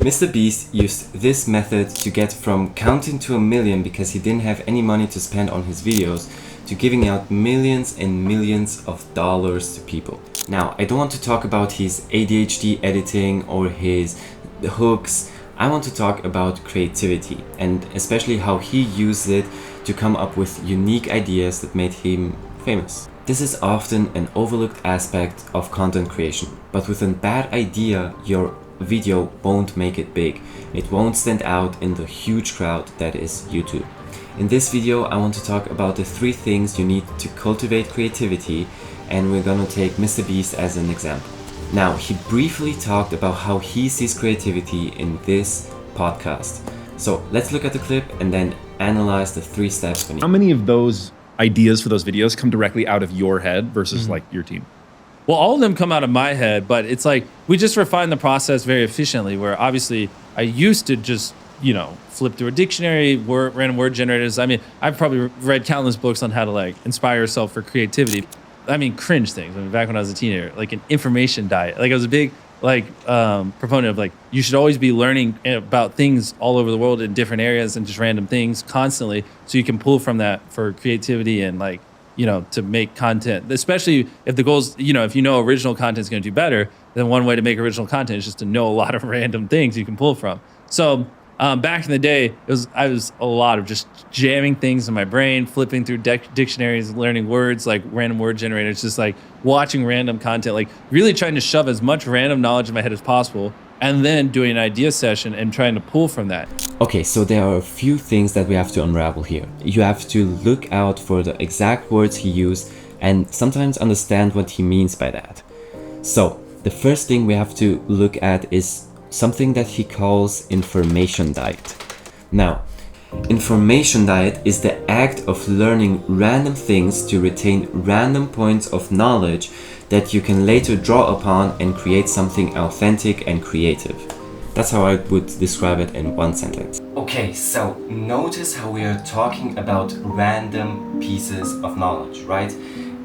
Mr. Beast used this method to get from counting to 1,000,000 because he didn't have any money to spend on his videos to giving out millions and millions of dollars to people. Now, I don't want to talk about his ADHD editing or his hooks. I want to talk about creativity and especially how he used it to come up with unique ideas that made him famous. This is often an overlooked aspect of content creation, but with a bad idea, your video won't make it big. It won't stand out in the huge crowd that is YouTube. In this video, I want to talk about the 3 things you need to cultivate creativity, and we're gonna take Mr. Beast as an example. Now, he briefly talked about how he sees creativity in this podcast. So let's look at the clip and then analyze the 3 steps beneath. How many of those ideas for those videos come directly out of your head versus like your team? Well, all of them come out of my head, but it's like we just refine the process very efficiently, where obviously I used to just, flip through a dictionary, random word generators. I mean, I've probably read countless books on how to like inspire yourself for creativity. I mean, cringe things. I mean, back when I was a teenager, like an information diet. Like I was a big proponent of like, you should always be learning about things all over the world in different areas and just random things constantly, so you can pull from that for creativity and like, to make content, especially if the goals, if original content is going to do better, then one way to make original content is just to know a lot of random things you can pull from. So back in the day, I was a lot of just jamming things in my brain, flipping through dictionaries, learning words like random word generators, just like watching random content, like really trying to shove as much random knowledge in my head as possible, and then doing an idea session and trying to pull from that. Okay, so there are a few things that we have to unravel here. You have to look out for the exact words he used and sometimes understand what he means by that. So the first thing we have to look at is something that he calls information diet. Now, information diet is the act of learning random things to retain random points of knowledge that you can later draw upon and create something authentic and creative. That's how I would describe it in 1 sentence. Okay, so notice how we are talking about random pieces of knowledge, right?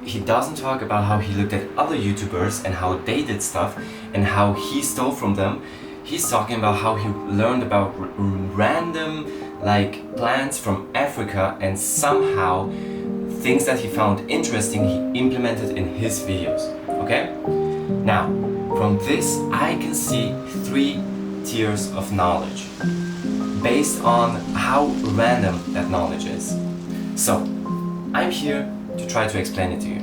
He doesn't talk about how he looked at other YouTubers and how they did stuff and how he stole from them. He's talking about how he learned about random plants from Africa, and somehow things that he found interesting he implemented in his videos. Okay? Now, from this I can see 3 tiers of knowledge based on how random that knowledge is. So, I'm here to try to explain it to you.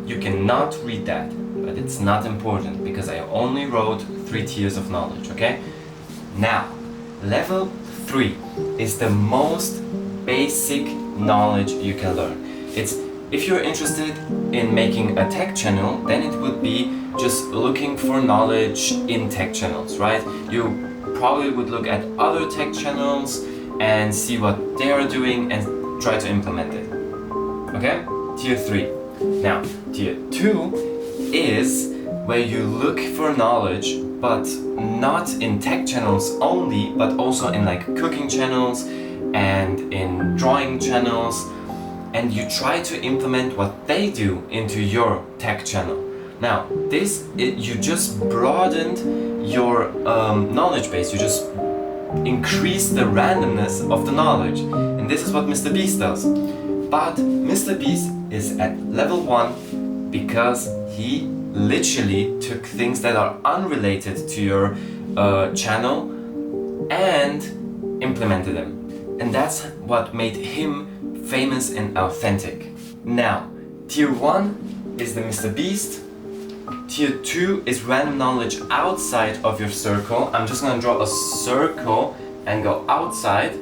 You cannot read that, but it's not important because I only wrote 3 tiers of knowledge, okay? Now, level 3 is the most basic knowledge you can learn. It's if you're interested in making a tech channel, then it would be just looking for knowledge in tech channels, right? You probably would look at other tech channels and see what they are doing and try to implement it. Okay? Tier 3. Now, tier 2 is where you look for knowledge, but not in tech channels only, but also in cooking channels and in drawing channels, and you try to implement what they do into your tech channel. Now, you just broadened your knowledge base. You just increase the randomness of the knowledge, and this is what Mr. Beast does. But Mr. Beast is at level 1 because he literally took things that are unrelated to your channel and implemented them, and that's what made him famous and authentic. Now, tier 1 is the Mr. Beast. Tier 2 is random knowledge outside of your circle. I'm just gonna draw a circle and go outside,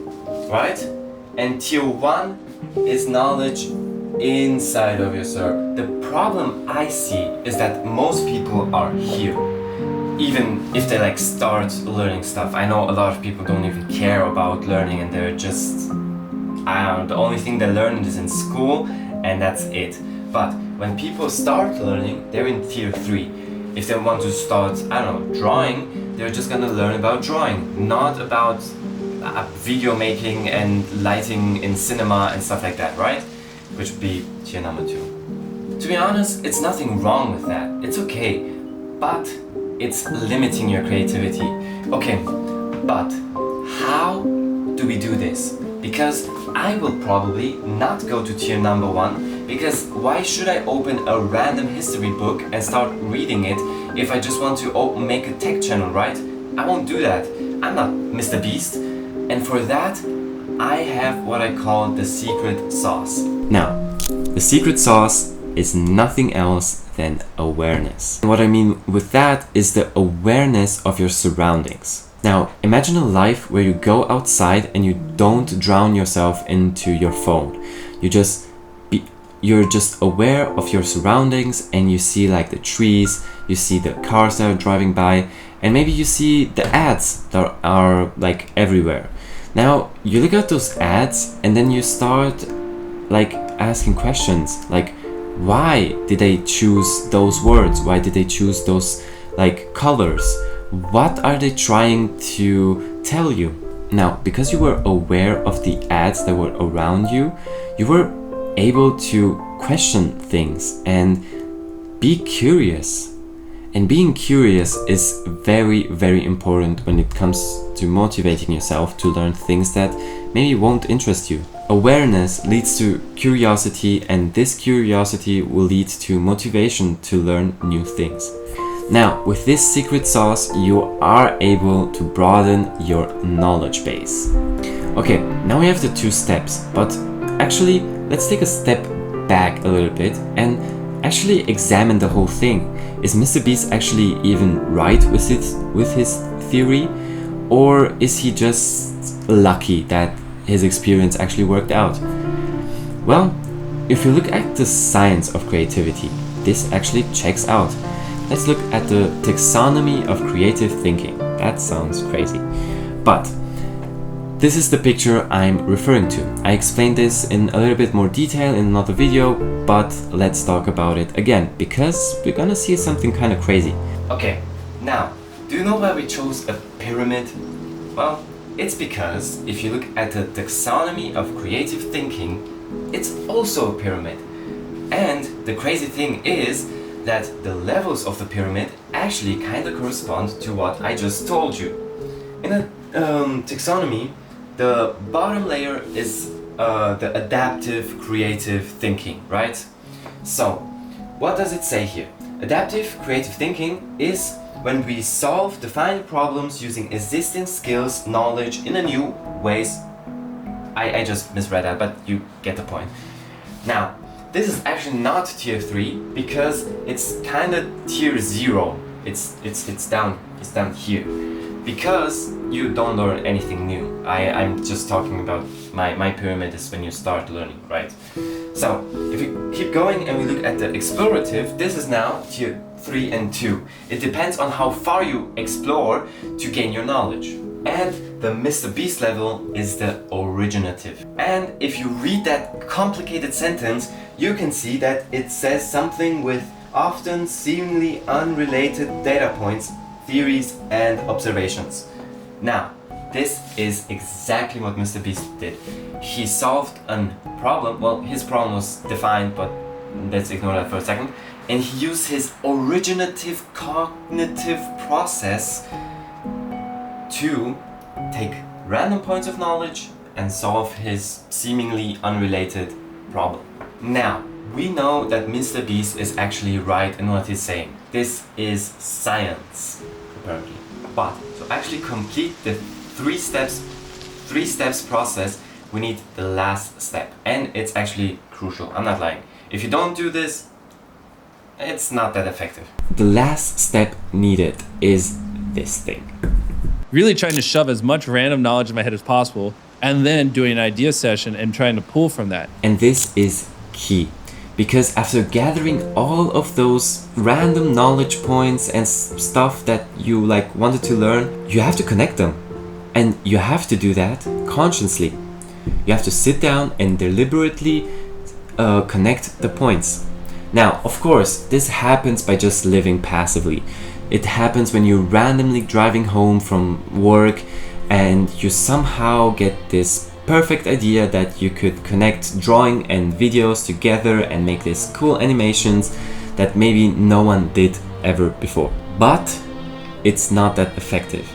right? And tier 1 is knowledge inside of your circle. The problem I see is that most people are here, even if they start learning stuff. I know a lot of people don't even care about learning, and they're just, the only thing they learn is in school, and that's it. But when people start learning, they're in tier 3. If they want to start, drawing, they're just gonna learn about drawing, not about video making and lighting in cinema and stuff like that, right? Which would be tier number 2. To be honest, it's nothing wrong with that. It's okay, but it's limiting your creativity. Okay, but how do we do this? Because I will probably not go to tier number 1, because why should I open a random history book and start reading it if I just want to make a tech channel, right? I won't do that. I'm not mr.Beast. And for that, I have what I call the secret sauce. Now, the secret sauce is nothing else than awareness. And what I mean with that is the awareness of your surroundings. Now, imagine a life where you go outside and you don't drown yourself into your phone. You're just aware of your surroundings, and you see like the trees, you see the cars that are driving by, and maybe you see the ads that are like everywhere. Now, you look at those ads and then you start like asking questions like, why did they choose those words? Why did they choose those like colors? What are they trying to tell you? Now, because you were aware of the ads that were around you, you were able to question things and be curious. And being curious is very, very important when it comes to motivating yourself to learn things that maybe won't interest you. Awareness leads to curiosity, and this curiosity will lead to motivation to learn new things. Now, with this secret sauce, you are able to broaden your knowledge base. Okay, now we have the 2 steps, but actually, let's take a step back a little bit and actually examine the whole thing. Is mr.Beast actually even right with his theory? Or is he just lucky that his experience actually worked out? Well, if you look at the science of creativity, this actually checks out. Let's look at the taxonomy of creative thinking. That sounds crazy. But this is the picture I'm referring to. I explained this in a little bit more detail in another video, but let's talk about it again, because we're gonna see something kind of crazy. Okay, now, do you know why we chose a pyramid? Well, it's because if you look at the taxonomy of creative thinking, it's also a pyramid. And the crazy thing is that the levels of the pyramid actually kind of correspond to what I just told you. In a taxonomy, the bottom layer is the adaptive creative thinking, right? So, what does it say here? Adaptive creative thinking is when we solve defined problems using existing skills, knowledge in a new ways. I just misread that, but you get the point. Now, this is actually not tier 3 because it's kind of tier 0. It's down here. Because you don't learn anything new. I'm just talking about my pyramid is when you start learning, right? So, if we keep going and we look at the explorative, this is now tier 3 and 2. It depends on how far you explore to gain your knowledge. And the mr.Beast level is the originative. And if you read that complicated sentence, you can see that it says something with often seemingly unrelated data points, theories and observations. Now, this is exactly what mr.Beast did. He solved a problem, well, his problem was defined, but let's ignore that for a second. And he used his originative cognitive process to take random points of knowledge and solve his seemingly unrelated problem. Now, we know that mr.Beast is actually right in what he's saying. This is science, apparently. But to actually complete the three steps process, we need the last step. And it's actually crucial, I'm not lying. If you don't do this, it's not that effective. The last step needed is this thing. Really trying to shove as much random knowledge in my head as possible, and then doing an idea session and trying to pull from that. And this is key, because after gathering all of those random knowledge points and stuff that you wanted to learn, you have to connect them. And you have to do that consciously. You have to sit down and deliberately connect the points. Now, of course, this happens by just living passively. It happens when you're randomly driving home from work and you somehow get this perfect idea that you could connect drawing and videos together and make these cool animations that maybe no one did ever before. But it's not that effective.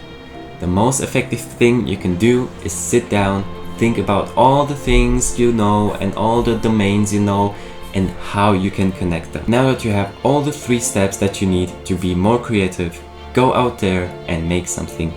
The most effective thing you can do is sit down, think about all the things you know and all the domains you know and how you can connect them. Now that you have all the 3 steps that you need to be more creative, go out there and make something